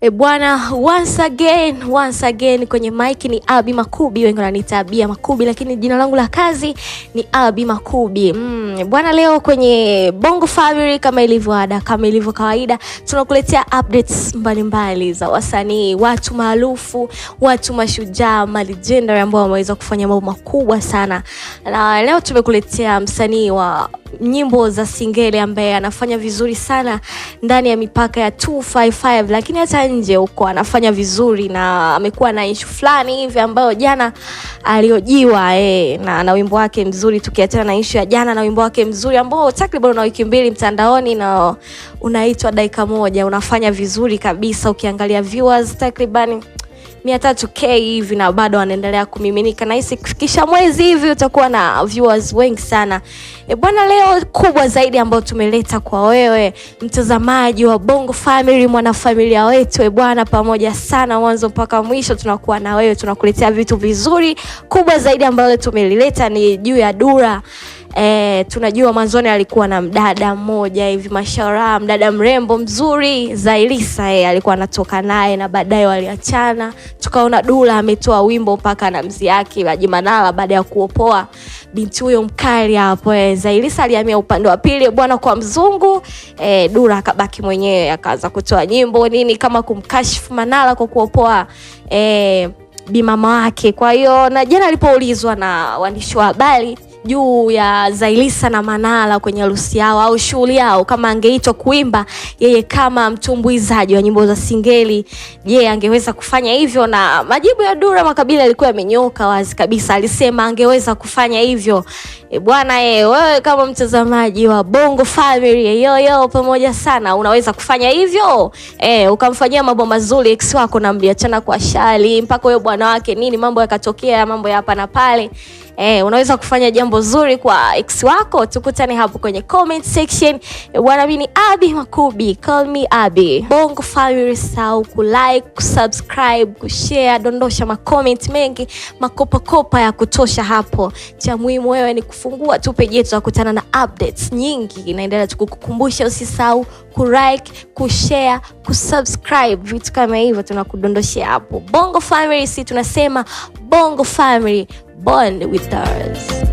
Bwana, once again kwenye mic ni Abby Makubi, wengi wananiita Abby Makubi, lakini jina langu la kazi ni Abby Makubi. Bwana, leo kwenye Bongo Family kama ilivyo ada, kama ilivyo kawaida, tunakuletea updates mbalimbali za wasanii, watu maarufu, watu mashujaa, legendary ambao wameweza kufanya mambo makubwa sana. Na leo tumekuletea msanii wa nyimbo za singeli ambaye anafanya vizuri sana ndani ya mipaka ya 255, lakini hata nje huko anafanya vizuri, na amekuwa na issue fulani hivi ambayo jana aliojiwa na wimbo wake mzuri. Tukiachana na issue ya jana na wimbo wake mzuri ambao takriban una wiki mbili mtandaoni na unaitwa dakika moja, unafanya vizuri kabisa, ukiangalia viewers takriban 300k hivi, na bado anaendelea kumiminika, na hisi kufikisha mwezi hivi utakuwa na viewers wengi sana. Bwana, leo kubwa zaidi ambayo tumeleta kwa wewe mtazamaji wa Bongo Family, mwanafamilia wetu, bwana, pamoja sana mwanzo mpaka mwisho tunakuwa na wewe, tunakuletea vitu vizuri. Kubwa zaidi ambayo tumelileta ni juu ya Dura. Tunajua mwanzoni alikuwa na mdada mmoja hivi mashallah, mdada mrembo mzuri Zailisa, alikuwa anatoka naye na baadaye waliachana. Tukaona Dura ametoa wimbo mpaka na mzi yake Haji Manara baada ya kuopoa binti huyo mkali hapo. Zailisa alihamia upande wa pili bwana kwa mzungu. Dura akabaki mwenyewe, akaanza kutoa nyimbo nini kama kumkashifu Manara kwa kuopoa bimama wake. Kwa hiyo na jana alipoulizwa na waandishi wa habari juu ya Zailisa na Manara kwenye harusi yao au shughuli yao, kama angeitwa kuimba yeye kama mtumbuizaji wa nyimbo za singeli, je, angeweza kufanya hivyo? Na majibu ya Dura Makabila yalikuwa yamenyoka wazi kabisa, alisema angeweza kufanya hivyo. Bwana, wewe kama mtazamaji wa Bongo Family, yo pamoja sana, unaweza kufanya hivyo? Ukamfanyia mambo mazuri ex wako na mliachana kwa shali mpaka huyo bwana wake nini mambo yakatokea, mambo ya hapa na pale. Unaweza kufanya jambo zuri kwa ex wako? Tukutane hapo kwenye comment section. Bwana, mimi ni Abby Makubi, call me Abby. Bongo Family, sau kulike, kusubscribe, kushare, dondosha macomment mengi, makopa ya kutosha hapo. Cha muhimu wewe ni kufungua tu page yetu, tukutana na updates nyingi. Inaendelea tukukumbusha usisahau kulike, kushare, kusubscribe, vitu kama hivyo tunakudondoshia hapo. Bongo Family, si tunasema Bongo Family, bond with us.